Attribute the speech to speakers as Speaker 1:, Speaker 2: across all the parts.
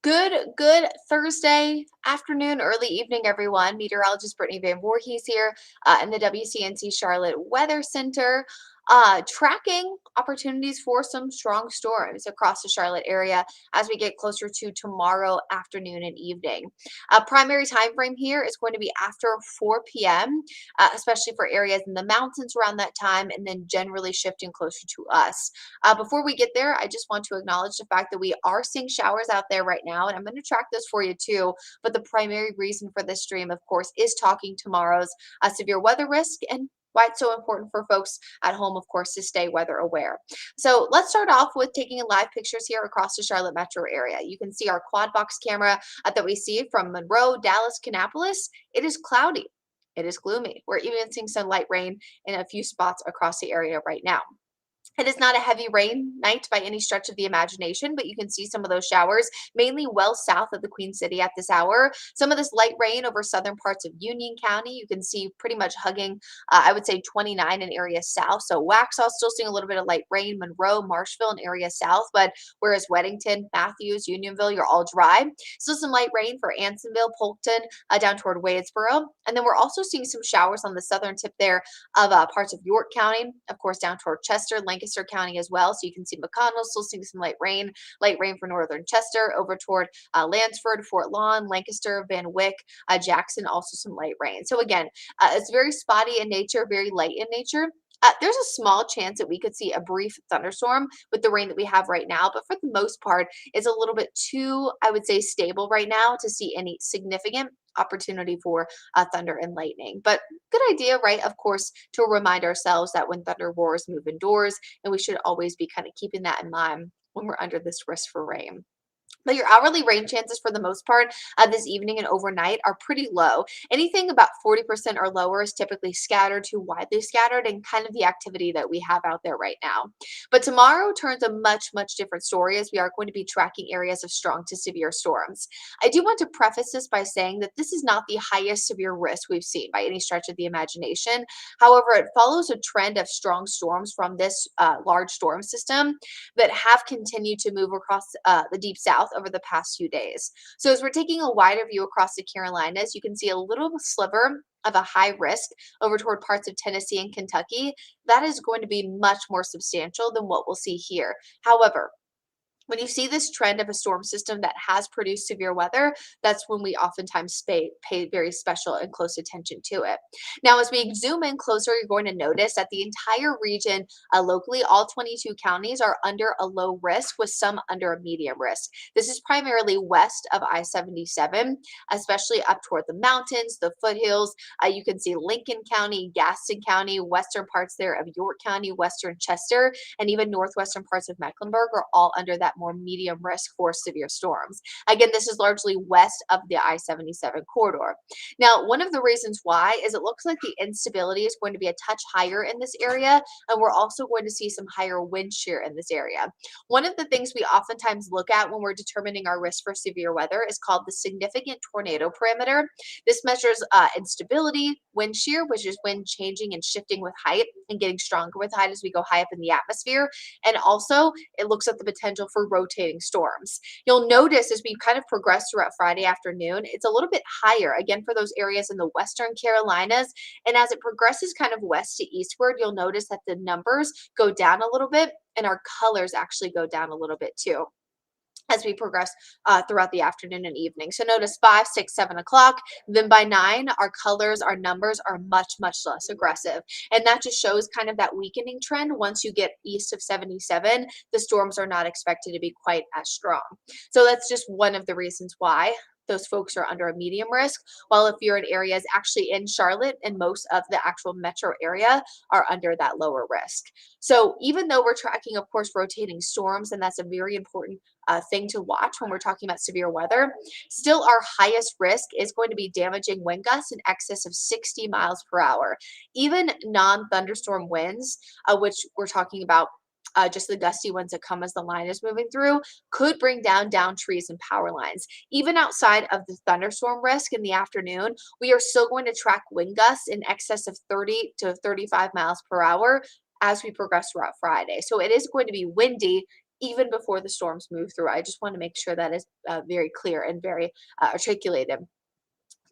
Speaker 1: Good Thursday afternoon, early evening, everyone. Meteorologist Brittany Van Voorhees here in the WCNC Charlotte Weather Center, tracking opportunities for some strong storms across the Charlotte area as we get closer to tomorrow afternoon and evening. Primary time frame here is going to be after 4 p.m., especially for areas in the mountains around that time, and then generally shifting closer to us. Before we get there, I just want to acknowledge the fact that we are seeing showers out there right now, and I'm going to track this for you too. But the primary reason for this stream, of course, is talking tomorrow's severe weather risk and why it's so important for folks at home, of course, to stay weather aware. So let's start off with taking live pictures here across the Charlotte metro area. You can see our quad box camera that we see from Monroe, Dallas, Kannapolis. It is cloudy. It is gloomy. We're even seeing some light rain in a few spots across the area right now. It is not a heavy rain night by any stretch of the imagination, but you can see some of those showers mainly well south of the Queen City at this hour. Some of this light rain over southern parts of Union County. You can see pretty much hugging, I would say 29 in area south. So Waxhaw still seeing a little bit of light rain, Monroe, Marshville, and area south, but whereas Weddington, Matthews, Unionville, you're all dry. Still some light rain for Ansonville, Polkton, down toward Wadesboro. And then we're also seeing some showers on the southern tip there of parts of York County, of course, down toward Chester, Lancaster County as well. So you can see McConnell still seeing some light rain for northern Chester, over toward Lansford, Fort Lawn, Lancaster, Van Wyck, Jackson, also some light rain. So again, it's very spotty in nature, very light in nature. There's a small chance that we could see a brief thunderstorm with the rain that we have right now, but for the most part, it's a little bit too, I would say, stable right now to see any significant opportunity for thunder and lightning. But good idea, right? Of course, to remind ourselves that when thunder roars, move indoors, and we should always be kind of keeping that in mind when we're under this risk for rain. But your hourly rain chances for the most part this evening and overnight are pretty low. Anything about 40% or lower is typically scattered to widely scattered and kind of the activity that we have out there right now. But tomorrow turns a much different story as we are going to be tracking areas of strong to severe storms. I do want to preface this by saying that this is not the highest severe risk we've seen by any stretch of the imagination. However, it follows a trend of strong storms from this large storm system that have continued to move across the deep south over the past few days. So as we're taking a wider view across the Carolinas, you can see a little sliver of a high risk over toward parts of Tennessee and Kentucky. That is going to be much more substantial than what we'll see here. However, when you see this trend of a storm system that has produced severe weather, that's when we oftentimes pay very special and close attention to it. Now, as we zoom in closer, you're going to notice that the entire region, locally, all 22 counties are under a low risk with some under a medium risk. This is primarily west of I-77, especially up toward the mountains, the foothills. You can see Lincoln County, Gaston County, western parts there of York County, western Chester, and even northwestern parts of Mecklenburg are all under that more medium risk for severe storms. Again, this is largely west of the I-77 corridor. Now, one of the reasons why is it looks like the instability is going to be a touch higher in this area, and we're also going to see some higher wind shear in this area. One of the things we oftentimes look at when we're determining our risk for severe weather is called the significant tornado parameter. This measures instability, wind shear, which is wind changing and shifting with height and getting stronger with height as we go high up in the atmosphere. And also, it looks at the potential for rotating storms. You'll notice as we kind of progress throughout Friday afternoon, it's a little bit higher, again, for those areas in the western Carolinas. And as it progresses kind of west to eastward, you'll notice that the numbers go down a little bit and our colors actually go down a little bit too as we progress throughout the afternoon and evening. So notice 5, 6, 7 o'clock. Then by 9, our colors, our numbers are much less aggressive. And that just shows kind of that weakening trend. Once you get east of 77, the storms are not expected to be quite as strong. So that's just one of the reasons why those folks are under a medium risk, while if you're in areas actually in Charlotte and most of the actual metro area are under that lower risk. So even though we're tracking, of course, rotating storms, and that's a very important thing to watch when we're talking about severe weather, still our highest risk is going to be damaging wind gusts in excess of 60 miles per hour. Even non-thunderstorm winds, which we're talking about just the gusty ones that come as the line is moving through, could bring down trees and power lines. Even outside of the thunderstorm risk in the afternoon, we are still going to track wind gusts in excess of 30 to 35 miles per hour as we progress throughout Friday. So it is going to be windy even before the storms move through. I just want to make sure that is very clear and very articulated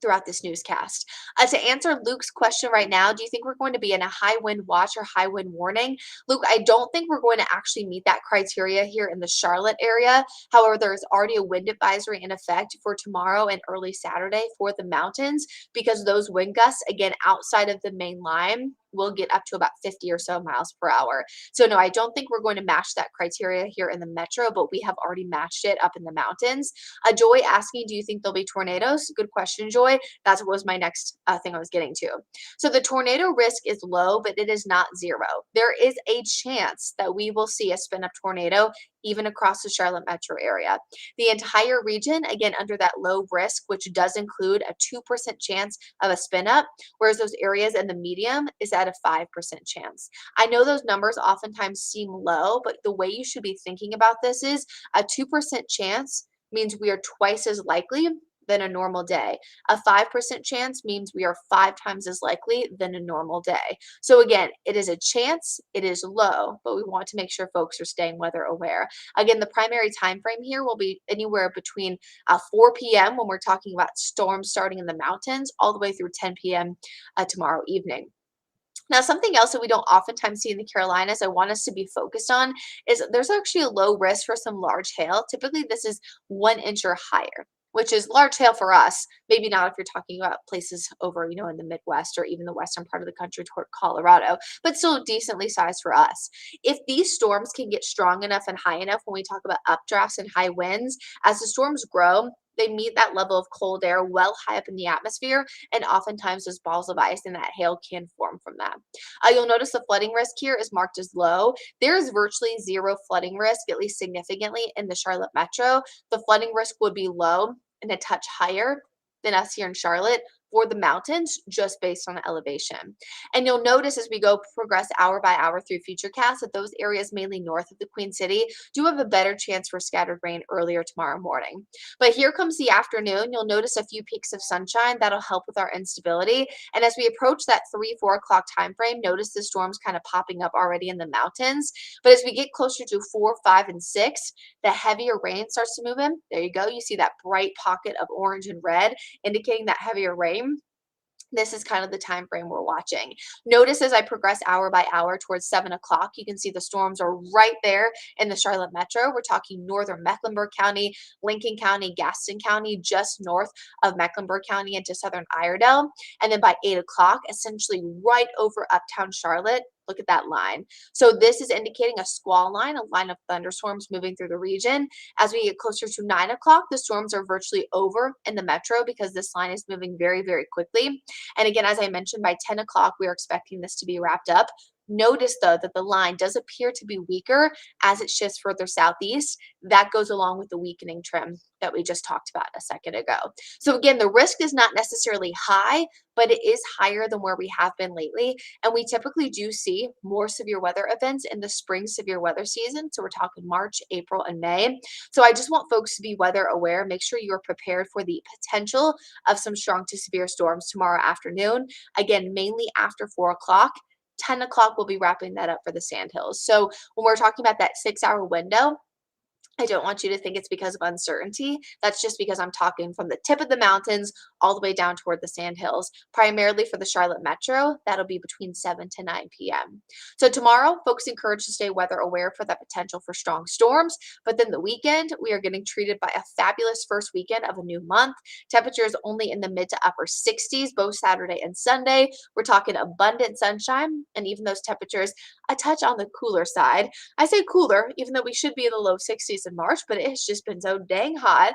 Speaker 1: throughout this newscast. To answer Luke's question right now, do you think we're going to be in a high wind watch or high wind warning? Luke, I don't think we're going to actually meet that criteria here in the Charlotte area. However, there's already a wind advisory in effect for tomorrow and early Saturday for the mountains because those wind gusts, again, outside of the main line, will get up to about 50 or so miles per hour. So no, I don't think we're going to match that criteria here in the metro, but we have already matched it up in the mountains. Joy asking, do you think there'll be tornadoes? Good question, Joy. That was my next thing I was getting to. So the tornado risk is low, but it is not zero. There is a chance that we will see a spin up tornado even across the Charlotte metro area. The entire region, again, under that low risk, which does include a 2% chance of a spin up, whereas those areas in the medium is at a 5% chance. I know those numbers oftentimes seem low, but the way you should be thinking about this is a 2% chance means we are twice as likely than a normal day. A 5% chance means we are 5 times as likely than a normal day. So again, it is a chance, it is low, but we want to make sure folks are staying weather aware. Again, the primary time frame here will be anywhere between 4 p.m. when we're talking about storms starting in the mountains all the way through 10 p.m. Tomorrow evening. Now, something else that we don't oftentimes see in the Carolinas, I want us to be focused on is there's actually a low risk for some large hail. Typically, this is 1 inch or higher, which is large hail for us. Maybe not if you're talking about places over, in the Midwest or even the western part of the country toward Colorado, but still decently sized for us. If these storms can get strong enough and high enough when we talk about updrafts and high winds, as the storms grow, they meet that level of cold air well high up in the atmosphere, and oftentimes those balls of ice and that hail can form from that. You'll notice the flooding risk here is marked as low. There is virtually zero flooding risk, at least significantly, in the Charlotte metro. The flooding risk would be low and a touch higher than us here in Charlotte for the mountains, just based on the elevation. And you'll notice as we go progress hour by hour through Futurecast that those areas mainly north of the Queen City do have a better chance for scattered rain earlier tomorrow morning. But here comes the afternoon. You'll notice a few peaks of sunshine that'll help with our instability. And as we approach that 3-4 o'clock time frame, notice the storms kind of popping up already in the mountains. But as we get closer to 4, 5, and 6, the heavier rain starts to move in. There you go. You see that bright pocket of orange and red indicating that heavier rain. This is kind of the time frame we're watching. Notice as I progress hour by hour towards 7 o'clock, you can see the storms are right there in the Charlotte metro. We're talking northern Mecklenburg County, Lincoln County, Gaston County, just north of Mecklenburg County into southern Iredell. And then by 8 o'clock, essentially right over uptown Charlotte. Look at that line. So this is indicating a squall line, a line of thunderstorms moving through the region. As we get closer to 9 o'clock, the storms are virtually over in the metro because this line is moving very, very quickly. And again, as I mentioned, by 10 o'clock, we are expecting this to be wrapped up. Notice, though, that the line does appear to be weaker as it shifts further southeast. That goes along with the weakening trend that we just talked about a second ago. So again, the risk is not necessarily high, but it is higher than where we have been lately. And we typically do see more severe weather events in the spring severe weather season. So we're talking March, April, and May. So I just want folks to be weather aware. Make sure you are prepared for the potential of some strong to severe storms tomorrow afternoon. Again, mainly after 4 o'clock. 10 o'clock, we'll be wrapping that up for the Sandhills. So when we're talking about that 6-hour window, I don't want you to think it's because of uncertainty. That's just because I'm talking from the tip of the mountains all the way down toward the Sandhills, primarily for the Charlotte metro. That'll be between 7 to 9 p.m. So tomorrow, folks encouraged to stay weather aware for that potential for strong storms. But then the weekend, we are getting treated by a fabulous first weekend of a new month. Temperatures only in the mid to upper 60s, both Saturday and Sunday. We're talking abundant sunshine, and even those temperatures a touch on the cooler side. I say cooler, even though we should be in the low 60s in March, but it has just been so dang hot.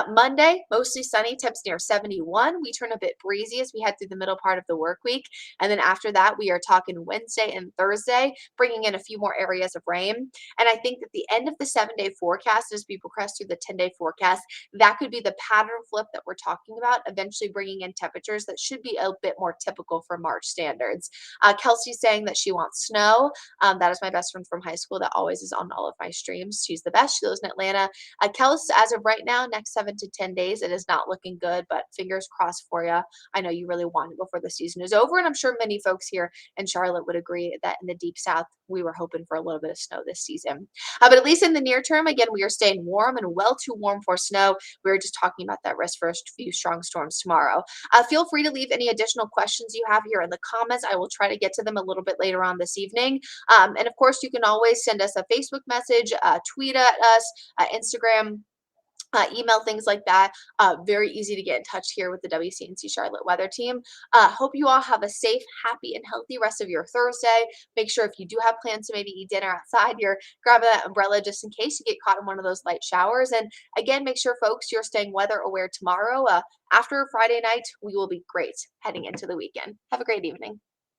Speaker 1: Monday, mostly sunny, temps near 71. We turn a bit breezy as we head through the middle part of the work week. And then after that, we are talking Wednesday and Thursday, bringing in a few more areas of rain. And I think that the end of the 7-day forecast, as we progress through the 10-day forecast, that could be the pattern flip that we're talking about, eventually bringing in temperatures that should be a bit more typical for March standards. Kelsey's saying that she wants snow. That is my best friend from high school that always is on all of my streams. She's the best. She lives feels in Atlanta. Kels, as of right now, next 7 to 10 days, it is not looking good, but fingers crossed for you. I know you really want it before the season is over, and I'm sure many folks here in Charlotte would agree that in the deep south, we were hoping for a little bit of snow this season. But at least in the near term, again, we are staying warm and well too warm for snow. We were just talking about that risk for a few strong storms tomorrow. Feel free to leave any additional questions you have here in the comments. I will try to get to them a little bit later on this evening. And of course, you can always send us a Facebook message, tweet at us, Instagram, email, things like that. Very easy to get in touch here with the WCNC Charlotte weather team. Hope you all have a safe, happy, and healthy rest of your Thursday. Make sure if you do have plans to maybe eat dinner outside, you're grabbing that umbrella just in case you get caught in one of those light showers. And again, make sure, folks, you're staying weather aware tomorrow. After Friday night, we will be great heading into the weekend. Have a great evening.